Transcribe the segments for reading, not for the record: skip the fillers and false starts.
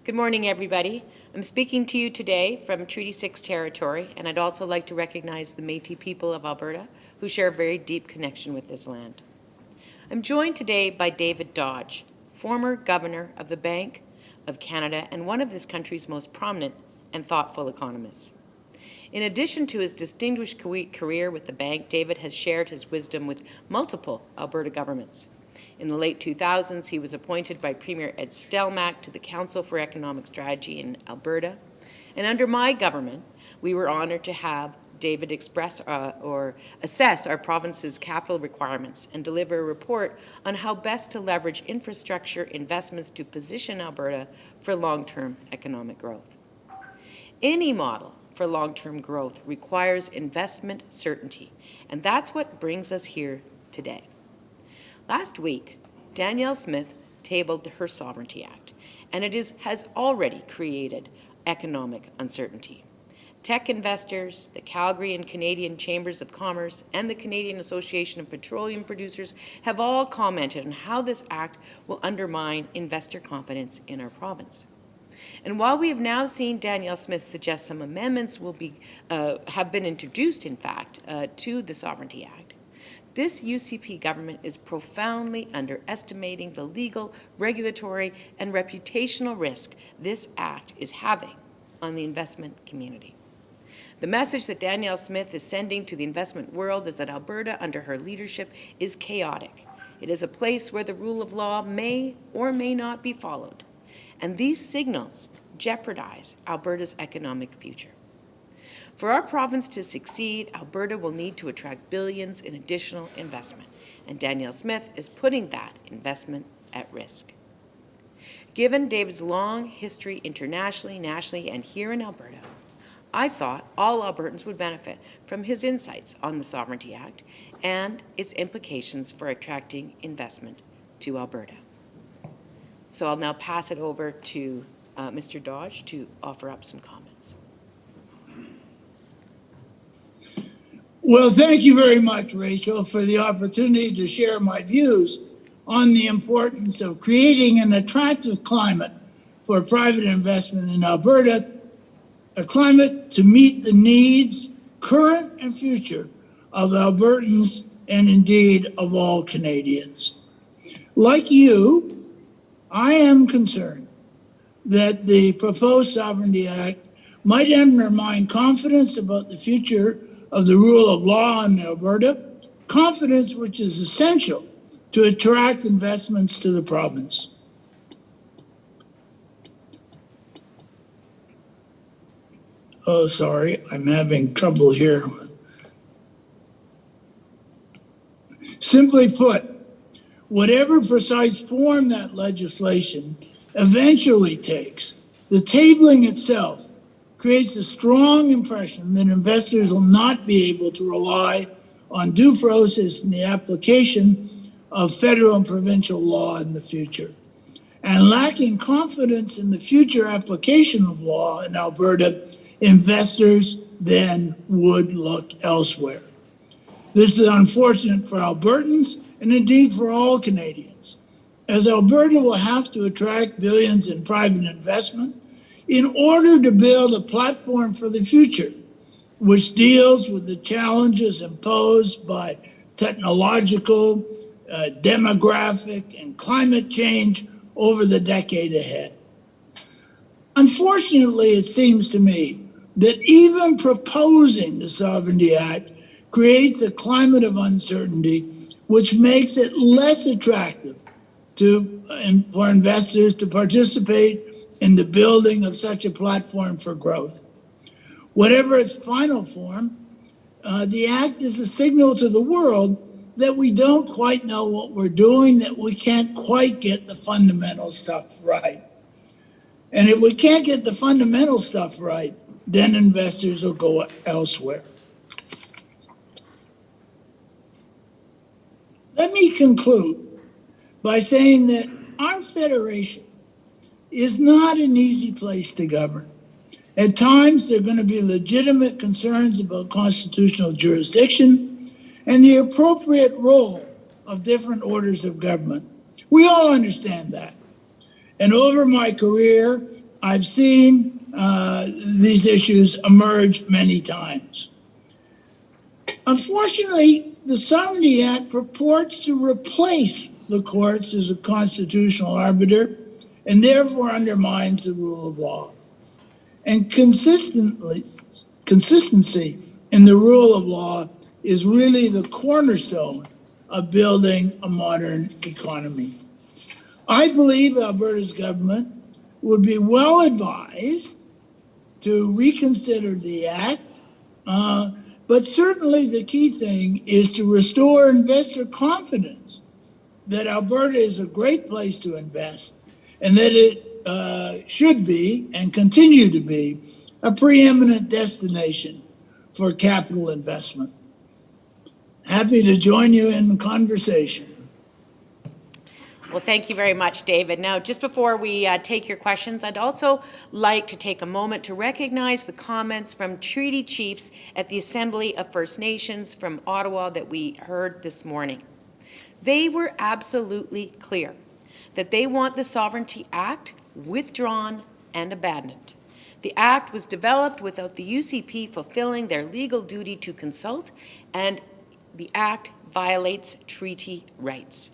Good morning, everybody. I'm speaking to you today from Treaty 6 territory, and I'd also like to recognize the Métis people of Alberta who share a very deep connection with this land. I'm joined today by David Dodge, former governor of the Bank of Canada and one of this country's most prominent and thoughtful economists. In addition to his distinguished career with the bank, David has shared his wisdom with multiple Alberta governments. In the late 2000s, he was appointed by Premier Ed Stelmach to the Council for Economic Strategy in Alberta. And under my government, we were honored to have David assess our province's capital requirements and deliver a report on how best to leverage infrastructure investments to position Alberta for long-term economic growth. Any model for long-term growth requires investment certainty, and that's what brings us here today. Last week, Danielle Smith tabled her Sovereignty Act, and it has already created economic uncertainty. Tech investors, the Calgary and Canadian Chambers of Commerce, and the Canadian Association of Petroleum Producers have all commented on how this act will undermine investor confidence in our province. And while we have now seen Danielle Smith suggest some amendments have been introduced, in fact, to the Sovereignty Act, this UCP government is profoundly underestimating the legal, regulatory, and reputational risk this act is having on the investment community. The message that Danielle Smith is sending to the investment world is that Alberta, under her leadership, is chaotic. It is a place where the rule of law may or may not be followed. And these signals jeopardize Alberta's economic future. For our province to succeed, Alberta will need to attract billions in additional investment, and Danielle Smith is putting that investment at risk. Given David's long history internationally, nationally, and here in Alberta, I thought all Albertans would benefit from his insights on the Sovereignty Act and its implications for attracting investment to Alberta. So I'll now pass it over to Mr. Dodge to offer up some comments. Well, thank you very much, Rachel, for the opportunity to share my views on the importance of creating an attractive climate for private investment in Alberta, a climate to meet the needs, current and future, of Albertans and indeed of all Canadians. Like you, I am concerned that the proposed Sovereignty Act might undermine confidence about the future of the rule of law in Alberta, confidence which is essential to attract investments to the province. Oh, sorry, I'm having trouble here. Simply put, whatever precise form that legislation eventually takes, the tabling itself creates a strong impression that investors will not be able to rely on due process in the application of federal and provincial law in the future. And lacking confidence in the future application of law in Alberta, investors then would look elsewhere. This is unfortunate for Albertans and indeed for all Canadians, as Alberta will have to attract billions in private investment in order to build a platform for the future, which deals with the challenges imposed by technological, demographic, and climate change over the decade ahead. Unfortunately, it seems to me that even proposing the Sovereignty Act creates a climate of uncertainty which makes it less attractive for investors to participate in the building of such a platform for growth. Whatever its final form, the Act is a signal to the world that we don't quite know what we're doing, that we can't quite get the fundamental stuff right. And if we can't get the fundamental stuff right, then investors will go elsewhere. Let me conclude by saying that our federation is not an easy place to govern. At times, there are going to be legitimate concerns about constitutional jurisdiction and the appropriate role of different orders of government. We all understand that. And over my career, I've seen these issues emerge many times. Unfortunately, the Sovereignty Act purports to replace the courts as a constitutional arbiter and therefore undermines the rule of law. And consistency in the rule of law is really the cornerstone of building a modern economy. I believe Alberta's government would be well advised to reconsider the act, but certainly the key thing is to restore investor confidence that Alberta is a great place to invest and that it should be and continue to be a preeminent destination for capital investment. Happy to join you in conversation. Well, thank you very much, David. Now, just before we take your questions, I'd also like to take a moment to recognize the comments from treaty chiefs at the Assembly of First Nations from Ottawa that we heard this morning. They were absolutely clear that they want the Sovereignty Act withdrawn and abandoned. The Act was developed without the UCP fulfilling their legal duty to consult, and the Act violates treaty rights.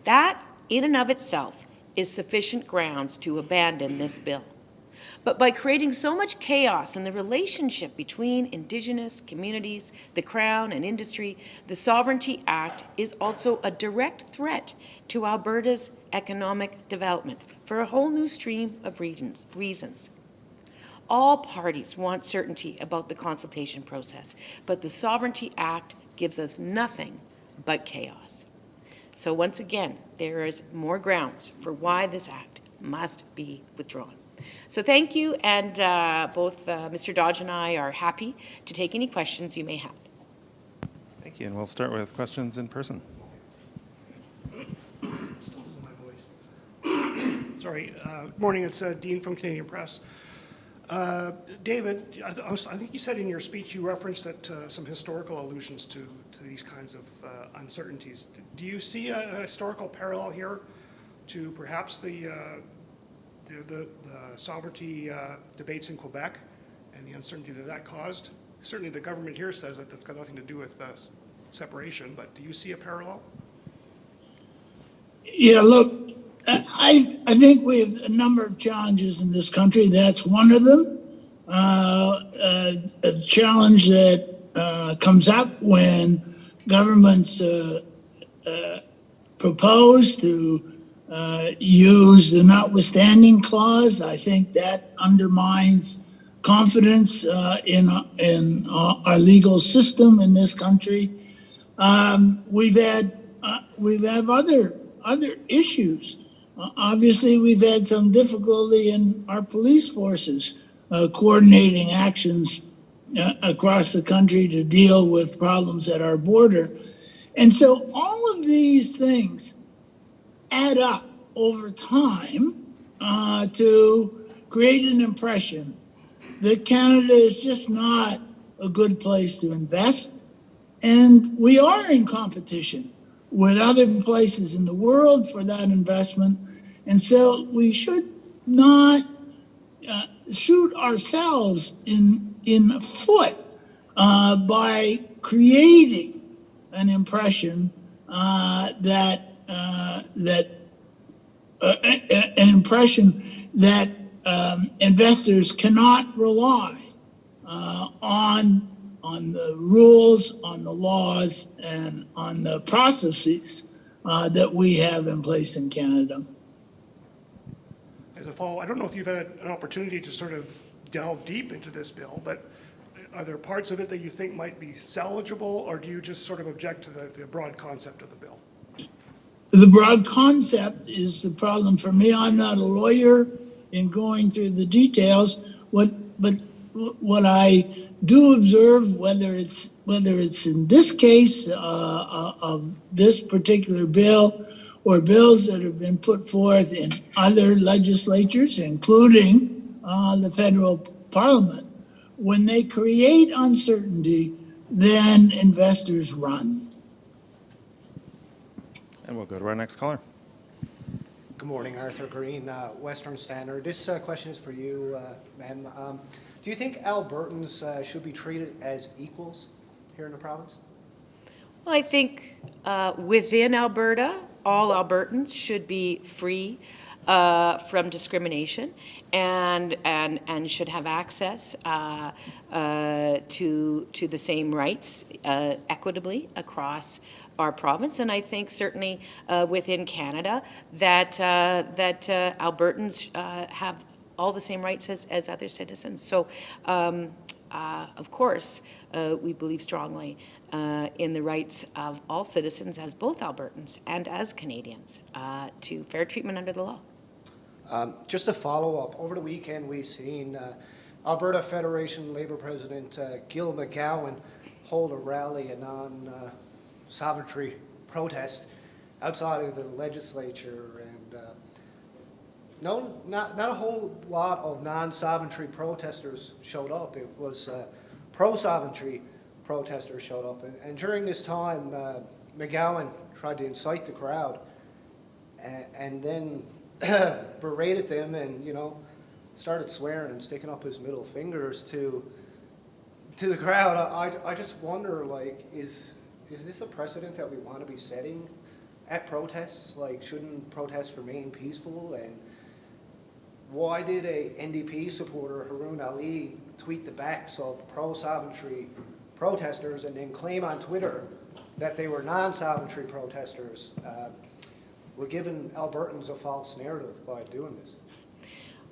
That, in and of itself, is sufficient grounds to abandon this bill. But by creating so much chaos in the relationship between Indigenous communities, the Crown, and industry, the Sovereignty Act is also a direct threat to Alberta's economic development for a whole new stream of reasons. All parties want certainty about the consultation process, but the Sovereignty Act gives us nothing but chaos. So once again, there is more grounds for why this act must be withdrawn. So thank you, and both Mr. Dodge and I are happy to take any questions you may have. Thank you, and we'll start with questions in person. Sorry. Good morning. It's Dean from Canadian Press. David, I think you said in your speech you referenced that some historical allusions to these kinds of uncertainties. Do you see a historical parallel here to perhaps the sovereignty debates in Quebec and the uncertainty that caused? Certainly the government here says that that's got nothing to do with separation, but do you see a parallel? Yeah, look, I think we have a number of challenges in this country. That's one of them. A challenge that comes up when governments propose to use the notwithstanding clause. I think that undermines confidence in our legal system in this country. We've had other issues. Obviously, we've had some difficulty in our police forces coordinating actions across the country to deal with problems at our border. And so all of these things add up over time to create an impression that Canada is just not a good place to invest. And we are in competition with other places in the world for that investment. And so we should not shoot ourselves in the foot by creating an impression that investors cannot rely on the rules, on the laws, and on the processes that we have in place in Canada. As a follow, I don't know if you've had an opportunity to sort of delve deep into this bill, but are there parts of it that you think might be salvageable, or do you just sort of object to the broad concept of the bill? The broad concept is the problem for me. I'm not a lawyer in going through the details. But what I do observe, whether it's in this case of this particular bill or bills that have been put forth in other legislatures, including the federal parliament, when they create uncertainty, then investors run. And we'll go to our next caller. Good morning, Arthur Green, Western Standard. This question is for you, ma'am. Do you think Albertans should be treated as equals here in the province? Well, I think within Alberta, all Albertans should be free from discrimination and should have access to the same rights equitably across our province. And I think certainly within Canada that Albertans have all the same rights as other citizens. So, of course, we believe strongly in the rights of all citizens as both Albertans and as Canadians to fair treatment under the law. Just a follow-up. Over the weekend, we've seen Alberta Federation Labour President Gil McGowan hold a rally, a non-sovereignty protest outside of the legislature, and not a whole lot of non-sovereignty protesters showed up. It was pro-sovereignty protesters showed up, and during this time, McGowan tried to incite the crowd, and then berated them, and started swearing and sticking up his middle fingers to the crowd. I just wonder, like, is this a precedent that we want to be setting at protests? Like, shouldn't protests remain peaceful? And why did a NDP supporter, Haroon Ali, tweet the backs of pro-sovereignty protesters and then claim on Twitter that they were non-sovereignty protesters? We're giving Albertans a false narrative by doing this.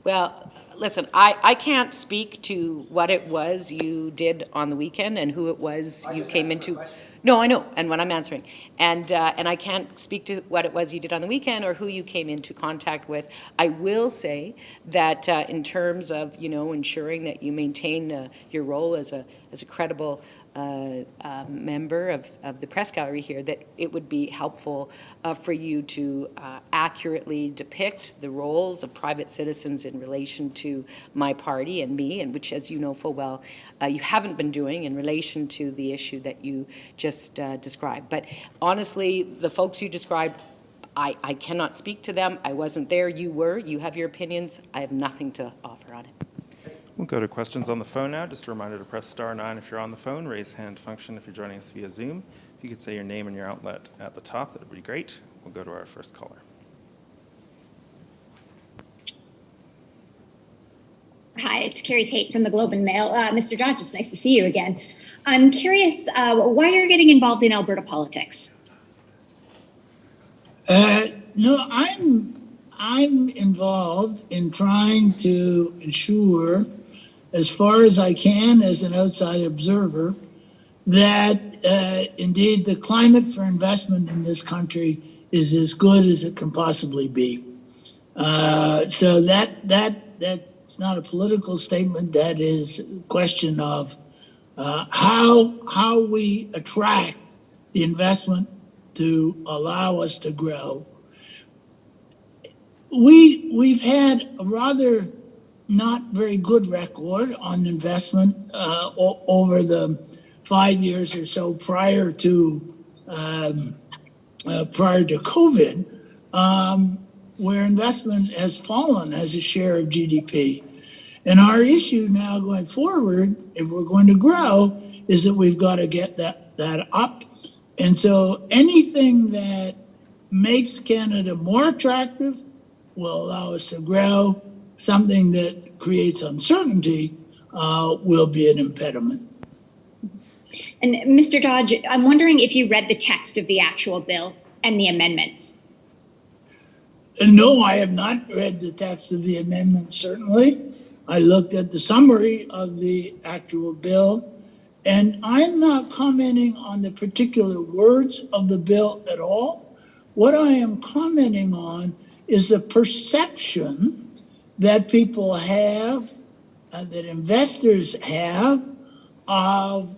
Well, listen, I can't speak to what it was you did on the weekend and who it was you came into. No, I know, and what I'm answering. And I can't speak to what it was you did on the weekend or who you came into contact with. I will say that in terms of, ensuring that you maintain your role as a credible member of the press gallery here, that it would be helpful for you to accurately depict the roles of private citizens in relation to my party and me, and which, as you know full well, you haven't been doing in relation to the issue that you just described. But honestly, the folks you described, I cannot speak to them. I wasn't there. You were. You have your opinions. I have nothing to offer on it. We'll go to questions on the phone now. Just a reminder to press *9 if you're on the phone, raise hand function if you're joining us via Zoom. If you could say your name and your outlet at the top, that would be great. We'll go to our first caller. Hi, it's Carrie Tate from the Globe and Mail. Mr. Dodge, it's nice to see you again. I'm curious why you're getting involved in Alberta politics. No, I'm involved in trying to ensure, as far as I can as an outside observer, that indeed the climate for investment in this country is as good as it can possibly be. So that's not a political statement. That is a question of how we attract the investment to allow us to grow. We've had a rather not very good record on investment over the 5 years or so prior to COVID, where investment has fallen as a share of GDP. And our issue now going forward, if we're going to grow, is that we've got to get that up. And so anything that makes Canada more attractive will allow us to grow. Something that creates uncertainty will be an impediment. And Mr. Dodge, I'm wondering if you read the text of the actual bill and the amendments. No, I have not read the text of the amendment, certainly. I looked at the summary of the actual bill, and I'm not commenting on the particular words of the bill at all. What I am commenting on is the perception that people have, that investors have, of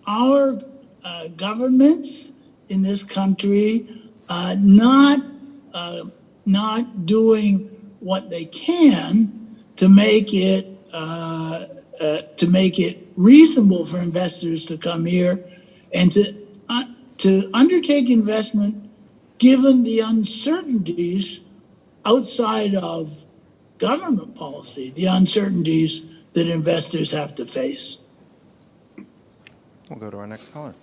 our governments in this country not doing what they can to make it reasonable for investors to come here and to undertake investment given the uncertainties outside of government policy, the uncertainties that investors have to face. We'll go to our next caller.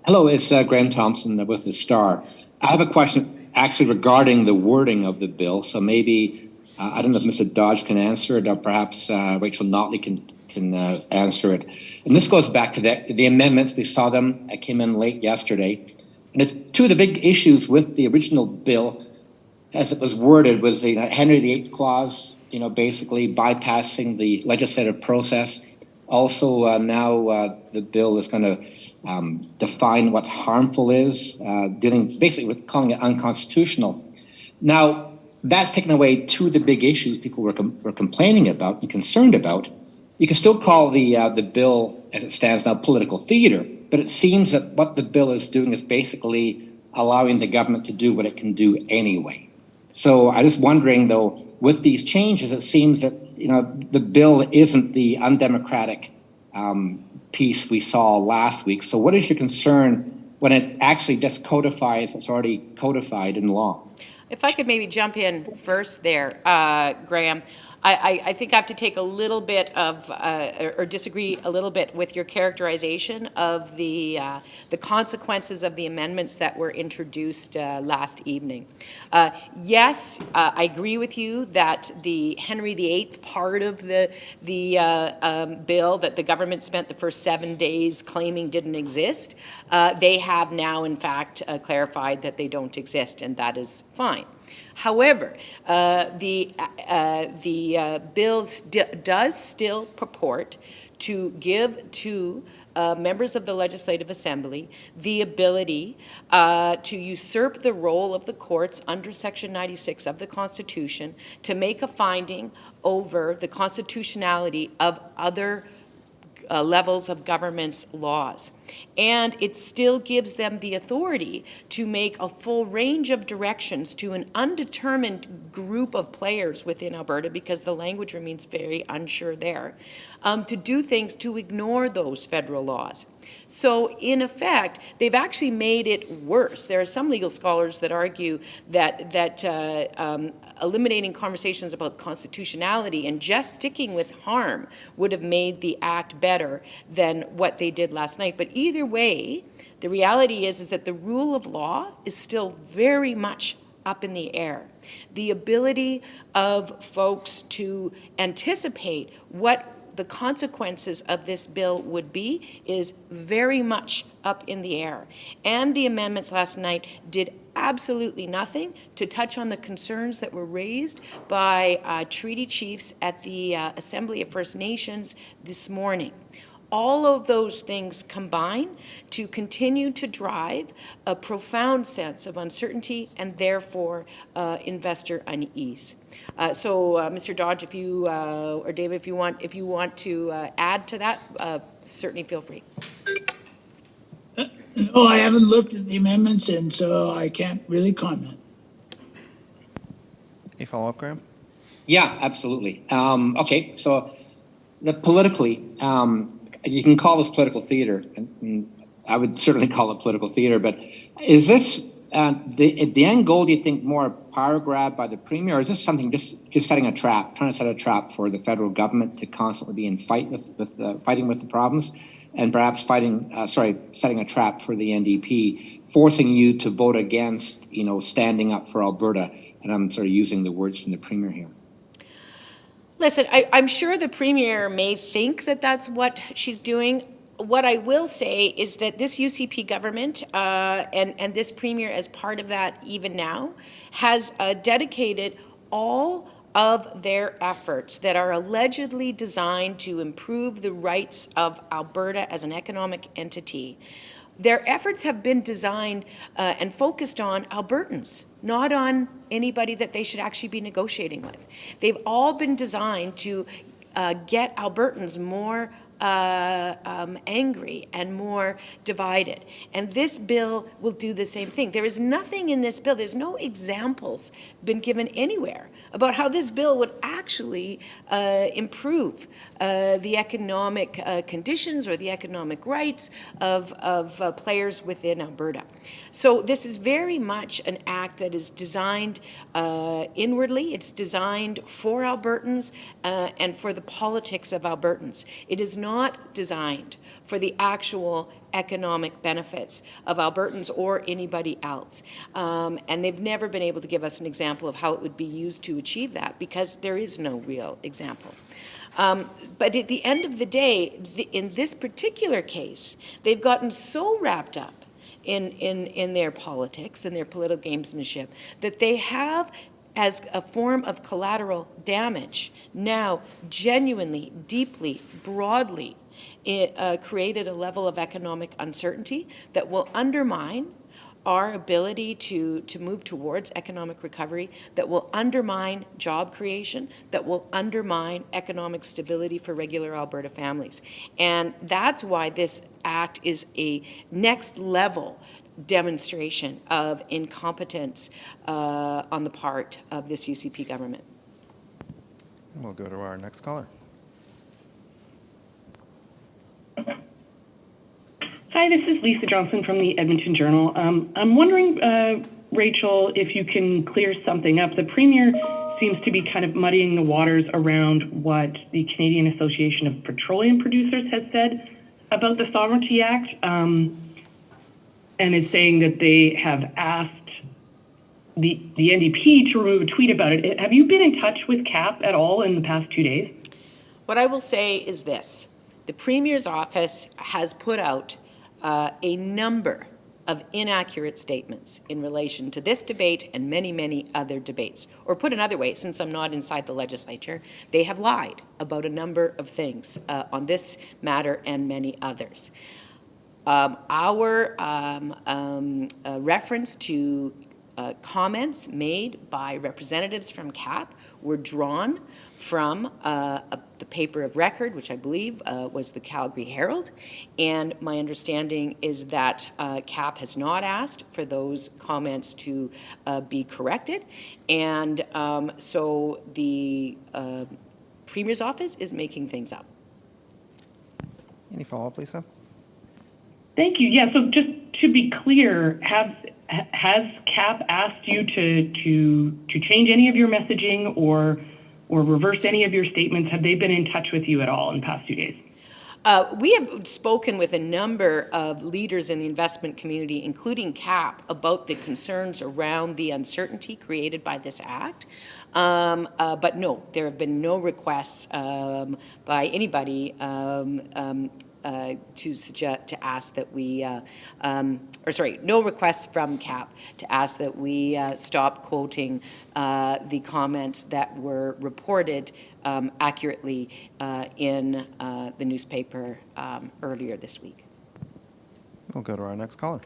Hello, it's Graham Thompson with the Star. I have a question actually regarding the wording of the bill. So maybe, I don't know if Mr. Dodge can answer it, or perhaps Rachel Notley can answer it. And this goes back to the amendments. We saw them. I came in late yesterday. And two of the big issues with the original bill, as it was worded, was the Henry VIII clause, basically bypassing the legislative process. Also, now the bill is going to define what harmful is, dealing basically with calling it unconstitutional. Now, that's taken away two of the big issues people were complaining about and concerned about. You can still call the bill, as it stands now, political theater, but it seems that what the bill is doing is basically allowing the government to do what it can do anyway. So I'm just wondering, though, with these changes, it seems that the bill isn't the undemocratic piece we saw last week. So what is your concern when it actually just codifies what's already codified in law? If I could maybe jump in first there, Graham. I think I have to take a little bit of, or disagree a little bit with your characterization of the consequences of the amendments that were introduced last evening. Yes, I agree with you that the Henry VIII part of the bill that the government spent the first 7 days claiming didn't exist, they have now, in fact, clarified that they don't exist, and that is fine. However, the bill does still purport to give to members of the Legislative Assembly the ability to usurp the role of the courts under Section 96 of the Constitution to make a finding over the constitutionality of other levels of government's laws. And it still gives them the authority to make a full range of directions to an undetermined group of players within Alberta, because the language remains very unsure there, to do things to ignore those federal laws. So in effect, they've actually made it worse. There are some legal scholars that argue that eliminating conversations about constitutionality and just sticking with harm would have made the act better than what they did last night. But either way, the reality is that the rule of law is still very much up in the air. The ability of folks to anticipate what the consequences of this bill would be is very much up in the air. And the amendments last night did absolutely nothing to touch on the concerns that were raised by treaty chiefs at the Assembly of First Nations this morning. All of those things combine to continue to drive a profound sense of uncertainty and therefore investor unease. So, Mr. Dodge, if you or David, if you want to add to that, certainly feel free. No, I haven't looked at the amendments, and so I can't really comment. Any follow-up, Graham? Yeah, absolutely. Okay, so politically, you can call this political theater, and I would certainly call it political theater, but is this the end goal, do you think, more a power grab by the Premier, or is this something just setting a trap, trying to set a trap for the federal government to constantly be in fighting with the problems, and perhaps setting a trap for the NDP, forcing you to vote against, standing up for Alberta? And I'm sort of using the words from the Premier here. Listen, I'm sure the Premier may think that that's what she's doing. What I will say is that this UCP government and this Premier, as part of that even now, has dedicated all of their efforts that are allegedly designed to improve the rights of Alberta as an economic entity. Their efforts have been designed and focused on Albertans, not on anybody that they should actually be negotiating with. They've all been designed to get Albertans more angry and more divided. And this bill will do the same thing. There is nothing in this bill, there's no examples been given anywhere about how this bill would actually improve the economic conditions or the economic rights of players within Alberta. So this is very much an act that is designed inwardly. It's designed for Albertans and for the politics of Albertans. It is not designed for the actual economic benefits of Albertans or anybody else. And they've never been able to give us an example of how it would be used to achieve that, because there is no real example. But at the end of the day, in this particular case, they've gotten so wrapped up in their politics and their political gamesmanship that they have, as a form of collateral damage, now genuinely, deeply, broadly created a level of economic uncertainty that will undermine our ability to move towards economic recovery, that will undermine job creation, that will undermine economic stability for regular Alberta families. And that's why this act is a next level demonstration of incompetence on the part of this UCP government. And we'll go to our next caller. Hi, this is Lisa Johnson from the Edmonton Journal. I'm wondering, Rachel, if you can clear something up. The Premier seems to be kind of muddying the waters around what the Canadian Association of Petroleum Producers has said about the Sovereignty Act, and is saying that they have asked the NDP to remove a tweet about it. Have you been in touch with CAP at all in the past 2 days? What I will say is this. The Premier's office has put out a number of inaccurate statements in relation to this debate and many, many other debates. Or put another way, since I'm not inside the legislature, they have lied about a number of things on this matter and many others. Our reference to comments made by representatives from CAP were drawn from the paper of record, which I believe was the Calgary Herald. And my understanding is that CAP has not asked for those comments to be corrected. And so the Premier's office is making things up. Any follow-up, Lisa? Thank you. Yeah, so just to be clear, has CAP asked you to change any of your messaging or reverse any of your statements? Have they been in touch with you at all in the past 2 days? We have spoken with a number of leaders in the investment community, including CAP, about the concerns around the uncertainty created by this act. But no, there have been no requests by anybody to ask that we, no requests from CAP to ask that we stop quoting the comments that were reported accurately in the newspaper earlier this week. We'll go to our next caller.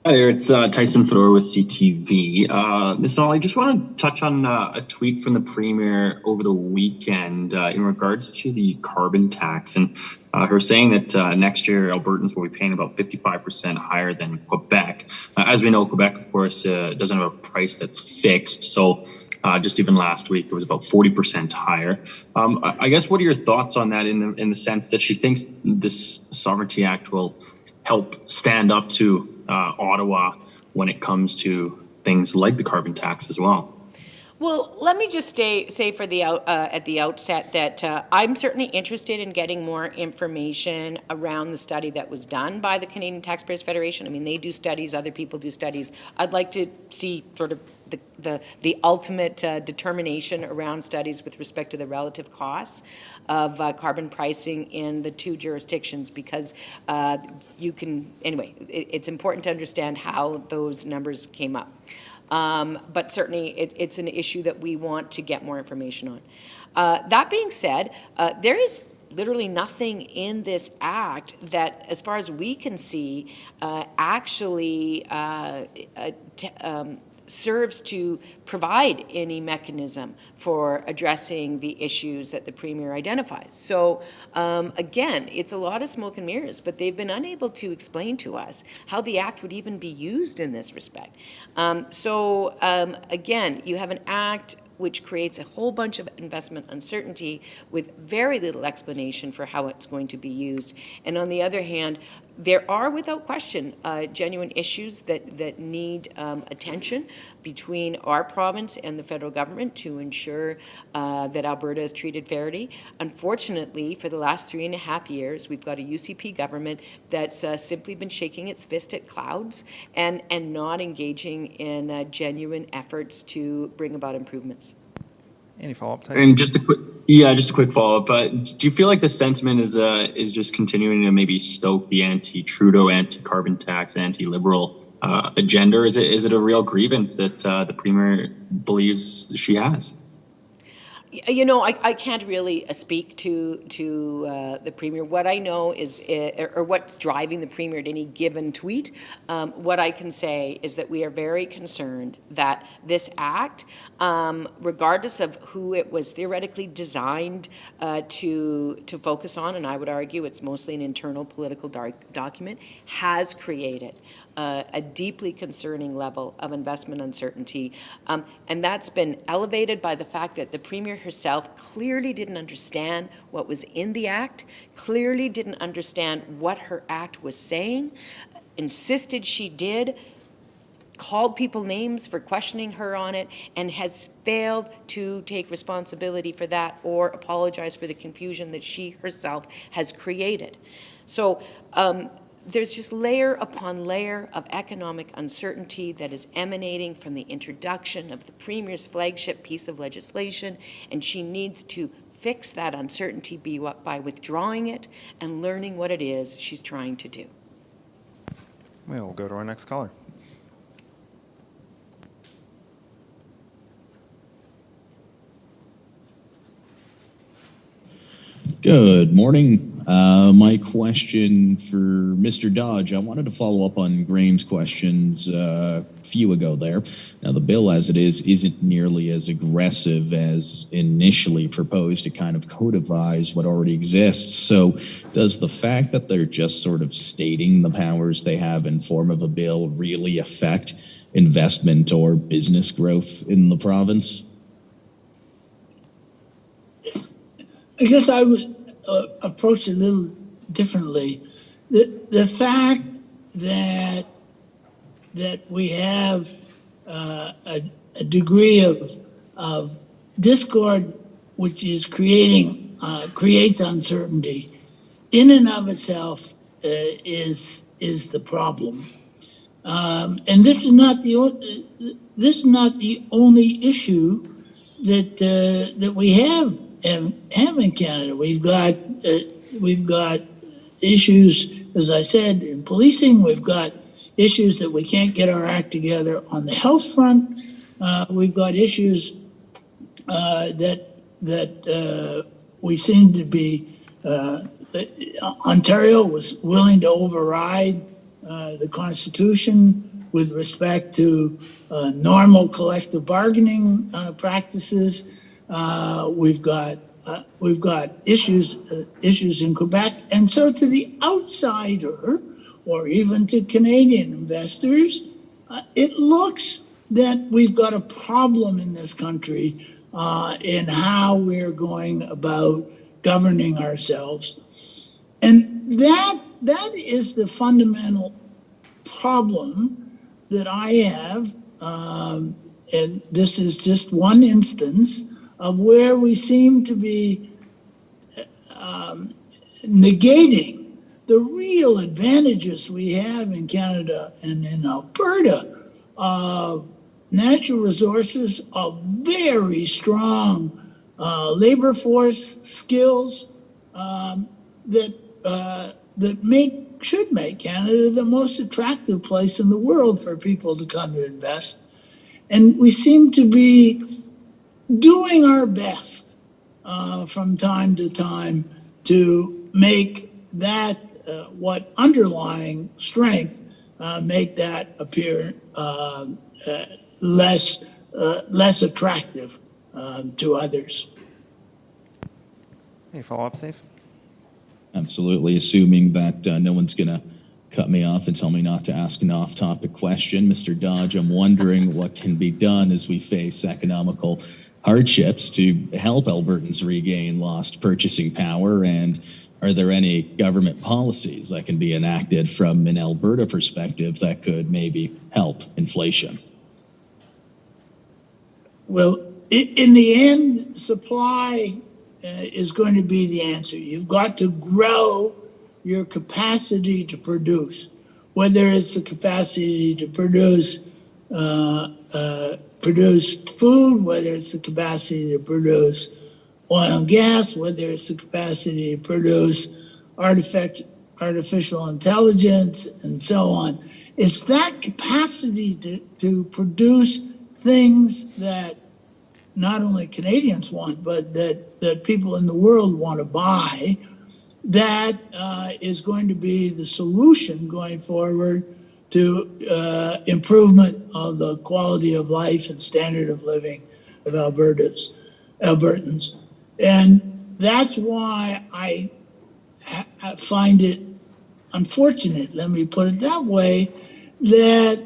Hi there, it's Tyson Fedor with CTV. Ms. Notley, just want to touch on a tweet from the Premier over the weekend in regards to the carbon tax, and her saying that next year Albertans will be paying about 55% higher than Quebec. As we know, Quebec, of course, doesn't have a price that's fixed, so just even last week it was about 40% higher. I guess, what are your thoughts on that in the sense that she thinks this Sovereignty Act will help stand up to Ottawa when it comes to things like the carbon tax as well? Well, let me just say at the outset that I'm certainly interested in getting more information around the study that was done by the Canadian Taxpayers Federation. I mean, they do studies, other people do studies. I'd like to see sort of the ultimate determination around studies with respect to the relative costs of carbon pricing in the two jurisdictions, because it's important to understand how those numbers came up. But certainly it's an issue that we want to get more information on. That being said, there is literally nothing in this act that, as far as we can see, actually serves to provide any mechanism for addressing the issues that the Premier identifies. So again, it's a lot of smoke and mirrors, but they've been unable to explain to us how the Act would even be used in this respect. Again, you have an Act which creates a whole bunch of investment uncertainty with very little explanation for how it's going to be used. And on the other hand, there are, without question, genuine issues that need attention between our province and the federal government to ensure that Alberta is treated fairly. Unfortunately, for the last 3.5 years, we've got a UCP government that's simply been shaking its fist at clouds and not engaging in genuine efforts to bring about improvements. Any follow-up, Tyson? And just a quick follow-up. Do you feel like the sentiment is just continuing to maybe stoke the anti-Trudeau, anti-carbon tax, anti-liberal agenda, or is it a real grievance that the Premier believes she has? You know, I can't really speak to the Premier. What I know is, or what's driving the Premier at any given tweet, what I can say is that we are very concerned that this Act, regardless of who it was theoretically designed to focus on, and I would argue it's mostly an internal political document, has created a deeply concerning level of investment uncertainty. And that's been elevated by the fact that the Premier herself clearly didn't understand what was in the Act, clearly didn't understand what her Act was saying, insisted she did, called people names for questioning her on it, and has failed to take responsibility for that or apologize for the confusion that she herself has created. So there's just layer upon layer of economic uncertainty that is emanating from the introduction of the Premier's flagship piece of legislation, and she needs to fix that uncertainty by withdrawing it and learning what it is she's trying to do. We'll go to our next caller. Good morning. My question for Mr. Dodge, I wanted to follow up on Graham's questions a few ago there. Now, the bill as it is isn't nearly as aggressive as initially proposed. It kind of codifies what already exists. So does the fact that they're just sort of stating the powers they have in form of a bill really affect investment or business growth in the province? I guess I would approach it a little differently. The fact that we have a degree of discord, which is creates uncertainty, in and of itself is the problem. And this is not the only issue that we have in Canada. We've got issues, as I said, in policing. We've got issues that we can't get our act together on the health front. We've got issues that we seem to be. Ontario was willing to override the Constitution with respect to normal collective bargaining practices. We've got issues in Quebec, and so to the outsider, or even to Canadian investors, it looks that we've got a problem in this country in how we're going about governing ourselves, and that is the fundamental problem that I have, and this is just one instance of where we seem to be negating the real advantages we have in Canada and in Alberta of natural resources, of very strong labor force skills that should make Canada the most attractive place in the world for people to come to invest. And we seem to be doing our best from time to time to make that what underlying strength make that appear less attractive to others. Any follow-up, Safe? Absolutely, assuming that no one's going to cut me off and tell me not to ask an off-topic question. Mr. Dodge, I'm wondering what can be done as we face economical hardships to help Albertans regain lost purchasing power, and are there any government policies that can be enacted from an Alberta perspective that could maybe help inflation? Well, in the end, supply is going to be the answer. You've got to grow your capacity to produce, whether it's the capacity to produce food, whether it's the capacity to produce oil and gas, whether it's the capacity to produce artificial intelligence, and so on. It's that capacity to produce things that not only Canadians want, but that people in the world want to buy, that is going to be the solution going forward to improvement of the quality of life and standard of living of Albertans. And that's why I find it unfortunate, let me put it that way, that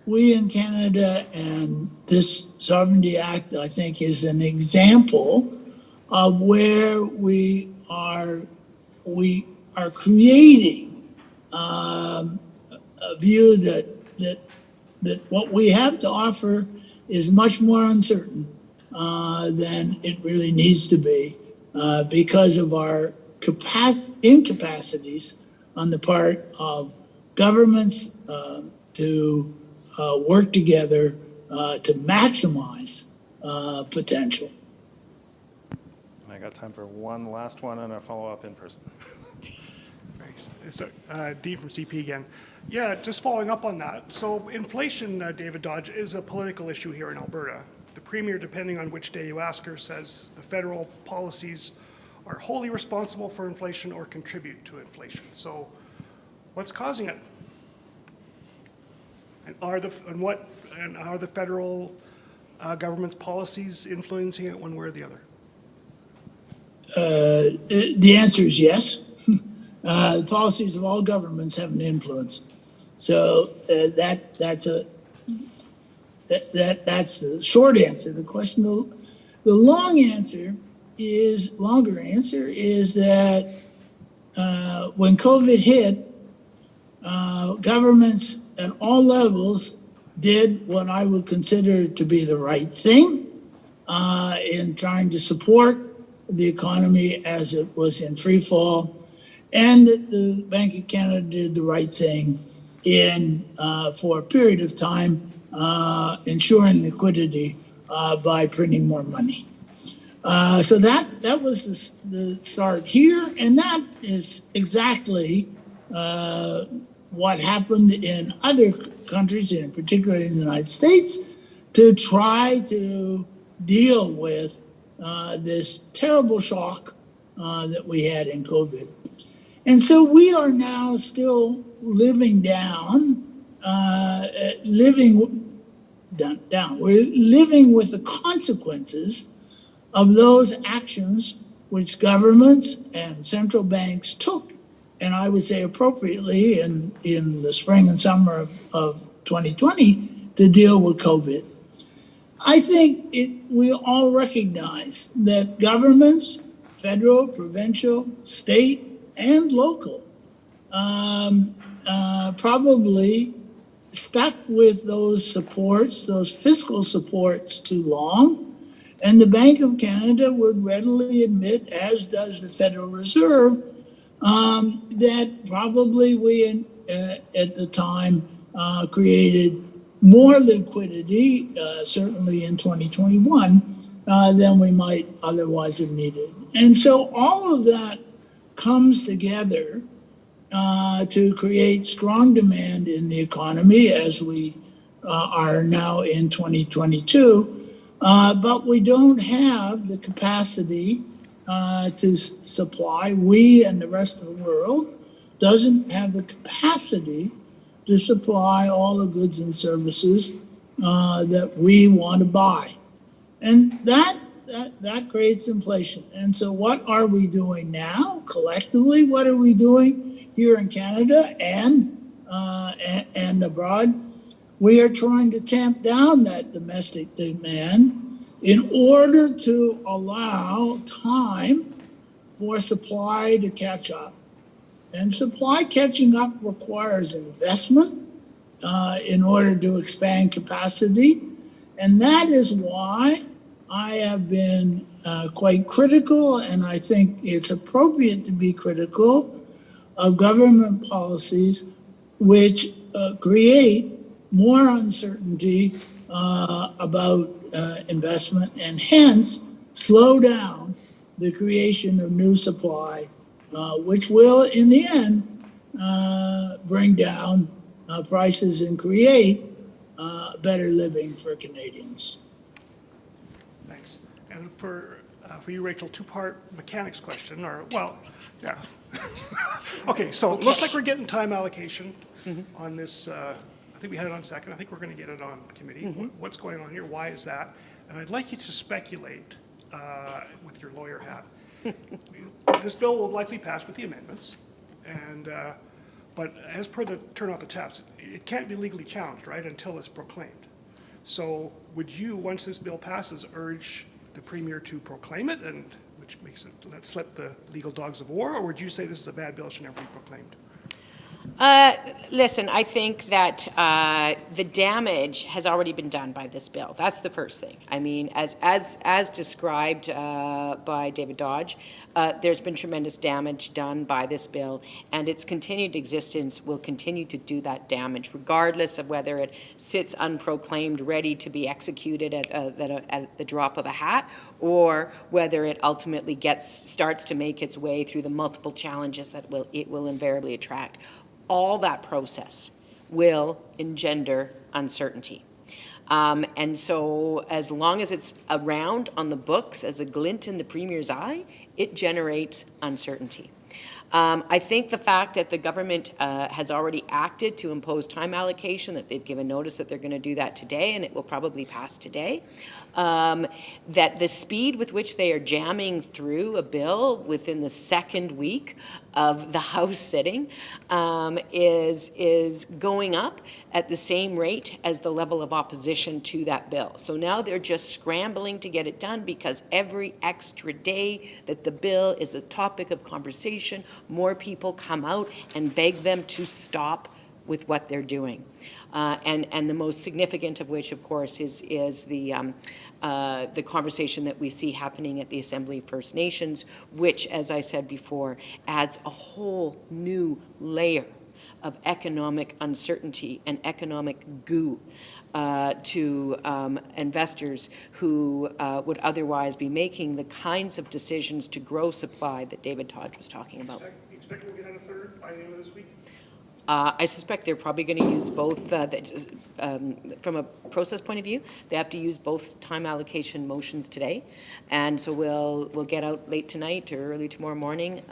we in Canada, and this Sovereignty Act, I think, is an example of where we are creating a view that what we have to offer is much more uncertain than it really needs to be because of our incapacities on the part of governments to work together to maximize potential. I got time for one last one and a follow-up in person. Thanks. So, Dean from CP again. Yeah, just following up on that. So inflation, David Dodge, is a political issue here in Alberta. The Premier, depending on which day you ask her, says the federal policies are wholly responsible for inflation or contribute to inflation. So what's causing it? And are the federal government's policies influencing it one way or the other? The answer is yes. The policies of all governments have an influence. So that's the short answer. The question, the longer answer is that when COVID hit, governments at all levels did what I would consider to be the right thing in trying to support the economy as it was in free fall, and that the Bank of Canada did the right thing in for a period of time ensuring liquidity by printing more money. So that was the start here, and that is exactly what happened in other countries, and particularly in the United States, to try to deal with this terrible shock that we had in COVID. And so we are now still living down. We're living with the consequences of those actions which governments and central banks took, and I would say appropriately in the spring and summer of 2020 to deal with COVID. I think we all recognize that governments, federal, provincial, state, and local, probably stuck with those supports, those fiscal supports, too long. And the Bank of Canada would readily admit, as does the Federal Reserve, that probably we at the time created more liquidity, certainly in 2021, than we might otherwise have needed. And so all of that comes together to create strong demand in the economy as we are now in 2022. But we don't have the capacity to supply. We and the rest of the world doesn't have the capacity to supply all the goods and services that we want to buy. And that creates inflation. And so what are we doing now collectively? What are we doing here in Canada and abroad? We are trying to tamp down that domestic demand in order to allow time for supply to catch up. And supply catching up requires investment in order to expand capacity. And that is why I have been quite critical, and I think it's appropriate to be critical of government policies which create more uncertainty about investment and hence slow down the creation of new supply, which will, in the end, bring down prices and create better living for Canadians. Thanks. And for you, Rachel, two-part mechanics question, or, well, yeah. Okay, so it looks like we're getting time allocation on this. I think we had it on second. I think we're going to get it on committee. What's going on here? Why is that? And I'd like you to speculate with your lawyer hat. This bill will likely pass with the amendments, and but as per the turn off the taps, it can't be legally challenged, right, until it's proclaimed. So would you, once this bill passes, urge the Premier to proclaim it, and which makes it let slip the legal dogs of war, or would you say this is a bad bill, should never be proclaimed? Listen, I think that the damage has already been done by this bill. That's the first thing. I mean, as described by David Dodge, there's been tremendous damage done by this bill, and its continued existence will continue to do that damage, regardless of whether it sits unproclaimed, ready to be executed at the drop of a hat, or whether it ultimately starts to make its way through the multiple challenges that it will invariably attract. All that process will engender uncertainty. And so as long as it's around on the books as a glint in the Premier's eye, it generates uncertainty. I think the fact that the government has already acted to impose time allocation, that they've given notice that they're going to do that today, and it will probably pass today, that the speed with which they are jamming through a bill within the second week of the House sitting is going up at the same rate as the level of opposition to that bill. So now they're just scrambling to get it done because every extra day that the bill is a topic of conversation, more people come out and beg them to stop with what they're doing. And the most significant of which, of course, is the conversation that we see happening at the Assembly of First Nations, which, as I said before, adds a whole new layer of economic uncertainty and economic goo to investors who would otherwise be making the kinds of decisions to grow supply that David Dodge was talking about. You expect we'll get out a third by the end of this week? I suspect they're probably going to use both, from a process point of view, they have to use both time allocation motions today. And so we'll get out late tonight or early tomorrow morning,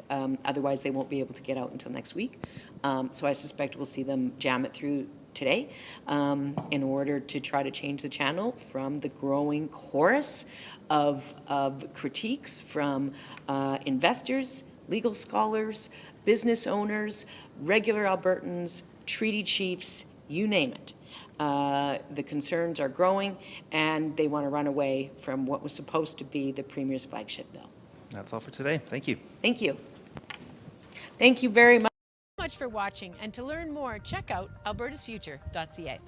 otherwise they won't be able to get out until next week. So I suspect we'll see them jam it through today in order to try to change the channel from the growing chorus of critiques from investors, legal scholars, business owners, regular Albertans, treaty chiefs, you name it. The concerns are growing, and they want to run away from what was supposed to be the Premier's flagship bill. That's all for today. Thank you. Thank you. Thank you very much for watching, and to learn more, check out albertasfuture.ca.